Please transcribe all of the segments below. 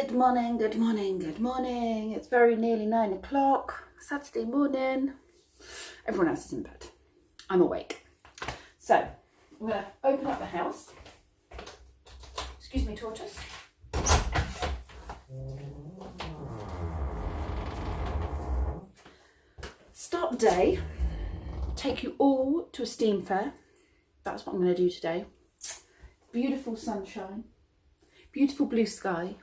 Good morning, good morning, good morning. It's very nearly 9 o'clock, Saturday morning. Everyone else is in bed. I'm awake. So, I'm going to open up the house. Excuse me, tortoise. Start the day. Take you all to a steam fair. That's what I'm going to do today. Beautiful sunshine. Beautiful blue sky.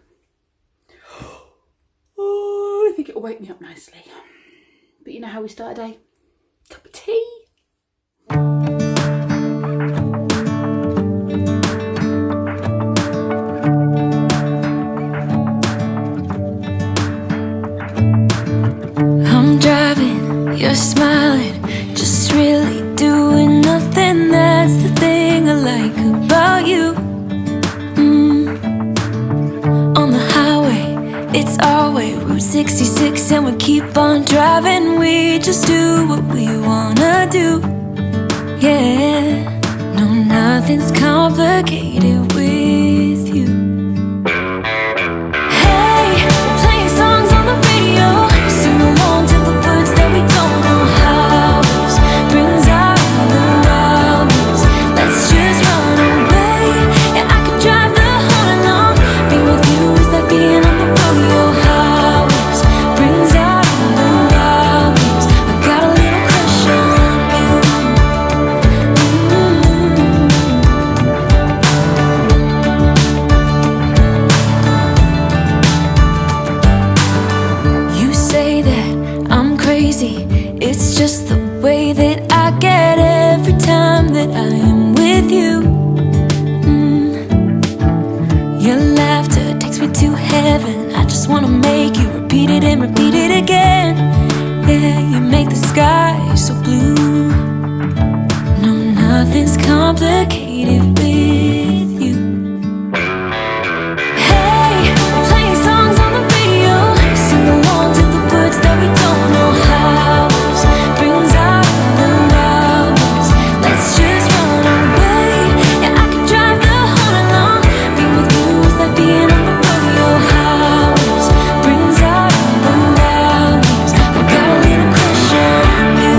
Oh, I think it'll wake me up nicely. But you know how we start a day? Cup of tea. I'm driving, you're smiling, just really doing nothing. That's the thing I like about you. On the highway, it's our way, Route 66, and we keep on driving. We just do what we wanna do. Yeah, no, nothing's complicated with you. Hey, playing songs on the radio, sing along to the words that we don't know how. Brings out the wildness. Let's just run away. Yeah, I could drive the whole night long. Being with you is like being on the rodeo highways. Brings out the wildness. I got a little crush on you. You say that I'm crazy. It's just the way that I get every time that I am with you. Your laughter takes me to heaven. I just wanna make you repeat it and repeat it again. Yeah, you make the sky so blue. No, nothing's complicated with you. Hey, playing songs on the radio, sing along to the words that we don't know how. Brings out the wildness. Let's just run away. Yeah, I could drive the whole night long. Being with you is like being on the rodeo highways. Brings out the wildness. I got a little crush on you.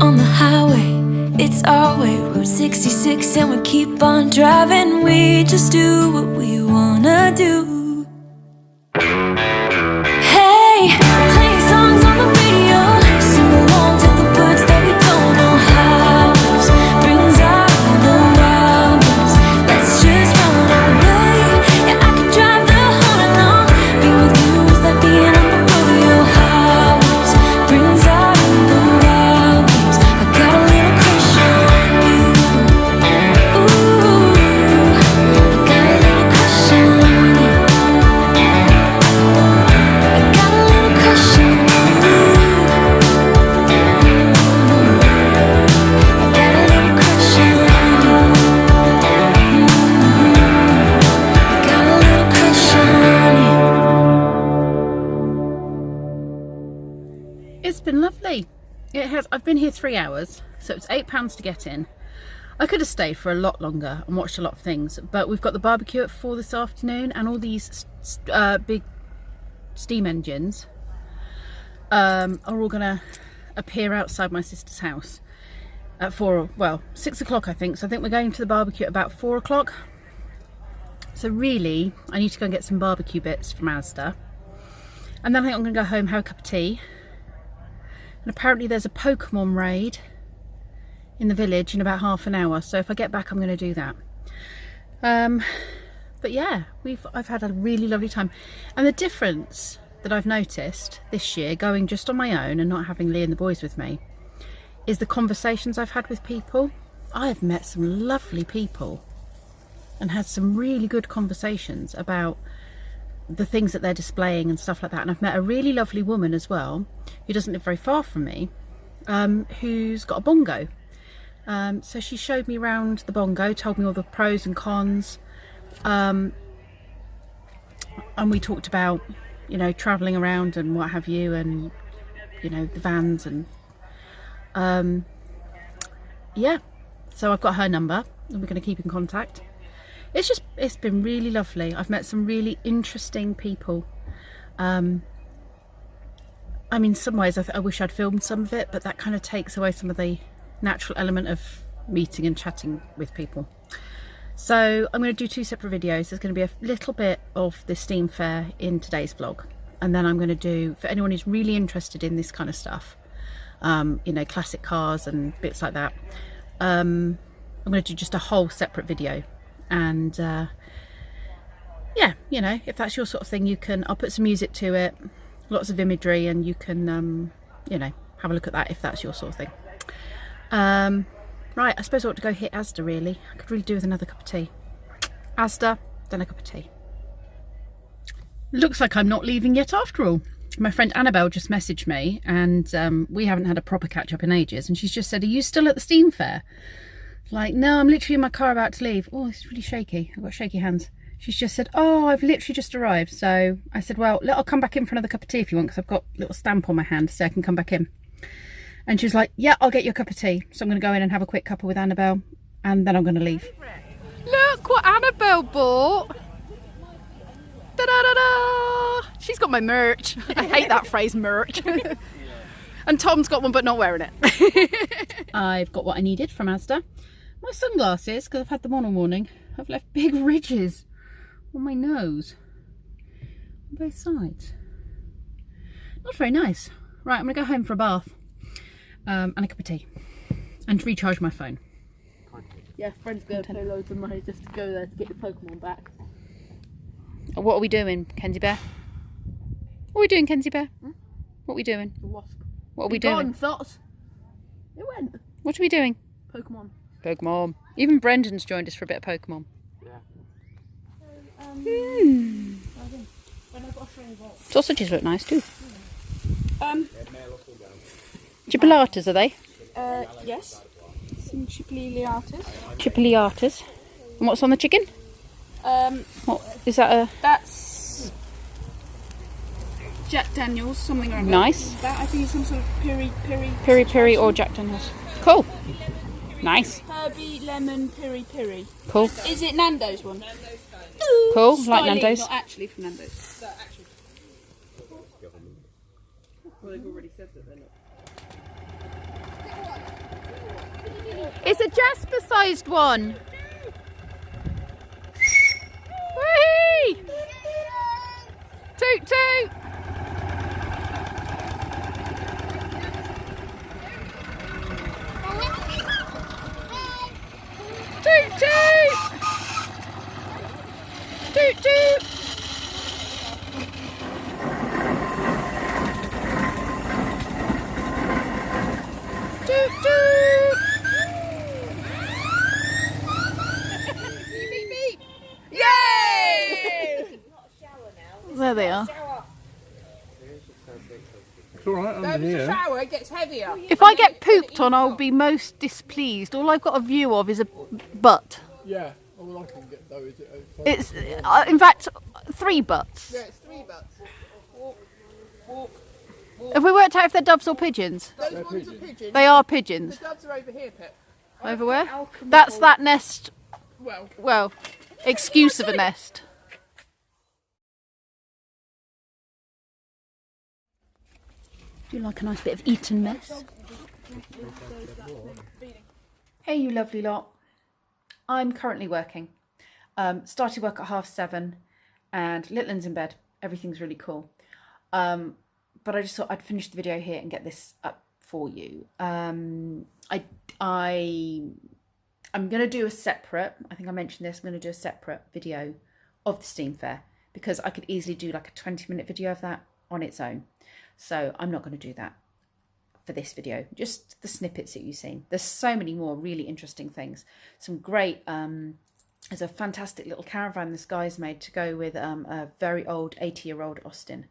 On the highway, it's our way, Route 66, and we keep on driving. We just do what we wanna do. Hey, playing songs on the radio, sing along to the words that we don't know how. Brings out the wildness. Let's just run away. Yeah, I could drive the whole night long. Being with you is like being on the rodeo highways. Brings out the wildness. I got a little crush on you. Ooh, I got a little crush on you. I got a little crush on you. I got a little crush on you. I got a little crush on you. It's been lovely. It has. I've been here 3 hours, so it's £8 to get in. I could have stayed for a lot longer and watched a lot of things, but we've got the barbecue at 4 this afternoon, and all these big steam engines are all gonna appear outside my sister's house at 6 o'clock, I think. So I think we're going to the barbecue at about 4 o'clock. So really, I need to go and get some barbecue bits from Asda, and then I think I'm gonna go home, have a cup of tea. And apparently there's a Pokemon raid in the village in about half an hour, so if I get back I'm going to do that. But yeah, I've had a really lovely time, and the difference that I've noticed this year, going just on my own and not having Lee and the boys with me, is the conversations I've had with people. I have met some lovely people, and had some really good conversations about the things that they're displaying and stuff like that. And I've met a really lovely woman as well, who doesn't live very far from me, who's got a bongo. So she showed me around the bongo, told me all the pros and cons, and we talked about, you know, travelling around and what have you, and, you know, the vans, and yeah, so I've got her number and we're going to keep in contact. It's been really lovely. I've met some really interesting people. I mean, in some ways I wish I'd filmed some of it, but that kind of takes away some of the natural element of meeting and chatting with people. So I'm going to do 2 separate videos. There's going to be a little bit of the Steam Fair in today's vlog, and then I'm going to do, for anyone who's really interested in this kind of stuff, you know, classic cars and bits like that, I'm going to do just a whole separate video. And yeah, you know, if that's your sort of thing, I'll put some music to it, lots of imagery, and you can you know, have a look at that if that's your sort of thing. Right, I suppose I ought to go hit Asda really. I could really do with another cup of tea. Asda, then a cup of tea. Looks like I'm not leaving yet after all. My friend Annabelle just messaged me, and we haven't had a proper catch up in ages, and she's just said, are you still at the Steam Fair? Like, no, I'm literally in my car about to leave. Oh, it's really shaky. I've got shaky hands. She's just said, oh, I've literally just arrived. So I said, well, I'll come back in for another cup of tea if you want, because I've got a little stamp on my hand so I can come back in. And she was like, yeah, I'll get you a cup of tea. So I'm going to go in and have a quick cuppa with Annabelle, and then I'm going to leave. Look what Annabelle bought. Da-da-da-da! She's got my merch. I hate that phrase, merch. And Tom's got one, but not wearing it. I've got what I needed from Asda. My sunglasses, because I've had them on all morning, have left big ridges on my nose. On both sides. Not very nice. Right, I'm going to go home for a bath. And a cup of tea, and to recharge my phone. Yeah, friend's going to pay loads of money just to go there to get the Pokemon back. What are we doing, Kenzie Bear? What are we doing, Kenzie Bear? Hmm? What are we doing? The wasp. What are we doing? Thoughts? It went. What are we doing? Pokemon. Pokemon. Even Brendan's joined us for a bit of Pokemon. Yeah. Sausages look nice too. Chipolatas, are they? Yes. Some chipolatas. Chipolatas. And what's on the chicken? What is that? That's Jack Daniels, something or other. Nice. That I think is some sort of Piri piri or Jack Daniels. Cool. Nice. Herbie lemon piri piri. Cool. Is it Nando's one? Cool. Styling, Like Nando's. Not actually from Nando's. Well, they've already said that they're not. It's a Jasper-sized one. Whee! Toot toot! Toot toot! Toot toot! Toot toot! Yay! There they are. It's alright under here. Shower, it gets heavier. If I get pooped on, I'll be most displeased. All I've got a view of is a butt. Yeah, well I can get those. It's, in fact, 3 butts. Yeah, it's 3 butts. Walk, walk. Have we worked out if they're doves or pigeons? Those ones are pigeons. They are pigeons. The doves are over here, Pip. Over where? That's that nest. Well, Excuse of a nest. Do you like a nice bit of Eton mess? Hey you lovely lot. I'm currently working. Started work at 7:30 and Littlen's in bed. Everything's really cool. But I just thought I'd finish the video here and get this up for you. I'm going to do a separate, I think I mentioned this, I'm going to do a separate video of the Steam Fair because I could easily do like a 20-minute video of that on its own. So I'm not going to do that for this video, just the snippets that you've seen. There's so many more really interesting things. Some great There's a fantastic little caravan this guy's made to go with a very old 80-year-old Austin.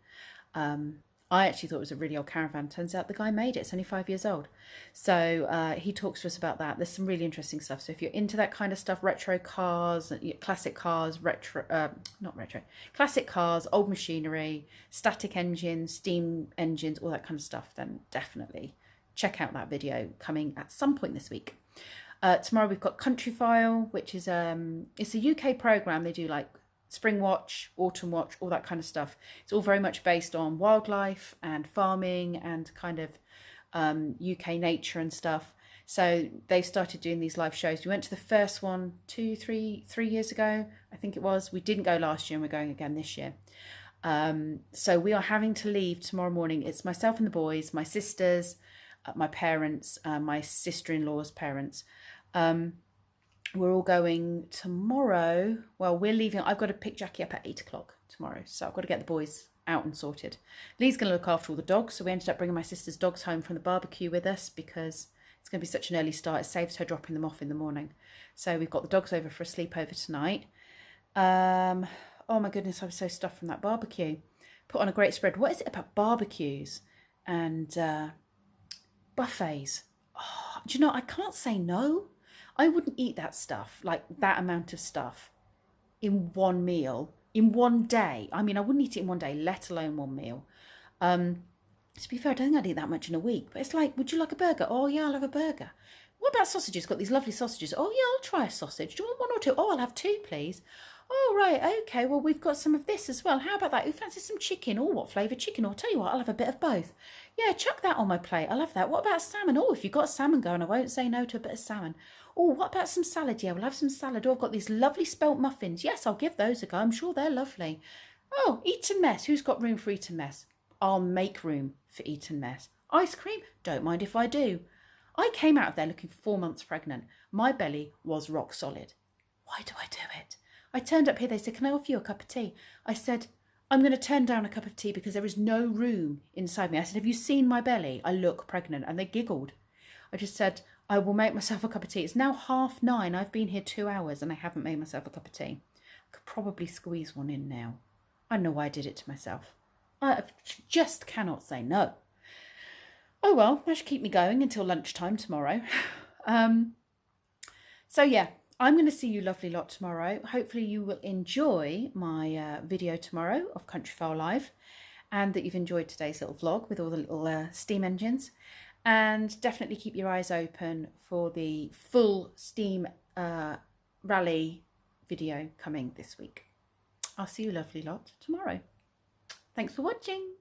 I actually thought it was a really old caravan. Turns out the guy made it. It's only 5 years old. So he talks to us about that. There's some really interesting stuff. So if you're into that kind of stuff, retro cars, classic cars, classic cars, old machinery, static engines, steam engines, all that kind of stuff, then definitely check out that video coming at some point this week. Tomorrow we've got Country File, which is it's a UK program. They do like Spring Watch, Autumn Watch, all that kind of stuff. It's all very much based on wildlife and farming and kind of UK nature and stuff. So they've started doing these live shows. We went to the first one 3 years ago, I think it was. We didn't go last year and we're going again this year. So we are having to leave tomorrow morning. It's myself and the boys, my sisters, my parents, my sister-in-law's parents. We're all going tomorrow. Well, we're leaving. I've got to pick Jackie up at 8 o'clock tomorrow. So I've got to get the boys out and sorted. Lee's going to look after all the dogs. So we ended up bringing my sister's dogs home from the barbecue with us because it's going to be such an early start. It saves her dropping them off in the morning. So we've got the dogs over for a sleepover tonight. Oh my goodness, I was so stuffed from that barbecue. Put on a great spread. What is it about barbecues and buffets? Oh, do you know, I can't say no. I wouldn't eat that stuff, like that amount of stuff, in one meal, in one day. I mean, I wouldn't eat it in one day, let alone one meal. To be fair, I don't think I'd eat that much in a week. But it's like, would you like a burger? Oh, yeah, I'll have a burger. What about sausages? Got these lovely sausages. Oh, yeah, I'll try a sausage. Do you want one or two? Oh, I'll have two, please. Oh, right, okay, well, we've got some of this as well. How about that? Who fancies some chicken? Oh, what flavour chicken? Or I'll tell you what, I'll have a bit of both. Yeah, chuck that on my plate. I'll have that. What about salmon? Oh, if you've got salmon going, I won't say no to a bit of salmon. Oh, what about some salad? Yeah, we'll have some salad. Oh, I've got these lovely spelt muffins. Yes, I'll give those a go. I'm sure they're lovely. Oh, eat and mess. Who's got room for eat and mess? I'll make room for eat and mess. Ice cream? Don't mind if I do. I came out of there looking 4 months pregnant. My belly was rock solid. Why do I do it? I turned up here. They said, can I offer you a cup of tea? I said, I'm going to turn down a cup of tea because there is no room inside me. I said, have you seen my belly? I look pregnant. And they giggled. I just said, I will make myself a cup of tea. It's now 9:30. I've been here 2 hours and I haven't made myself a cup of tea. I could probably squeeze one in now. I don't know why I did it to myself. I just cannot say no. Oh well, that should keep me going until lunchtime tomorrow. So yeah, I'm going to see you lovely lot tomorrow. Hopefully you will enjoy my video tomorrow of Country File Live and that you've enjoyed today's little vlog with all the little steam engines. And definitely keep your eyes open for the full steam rally video coming this week. I'll see you lovely lot tomorrow. Thanks for watching.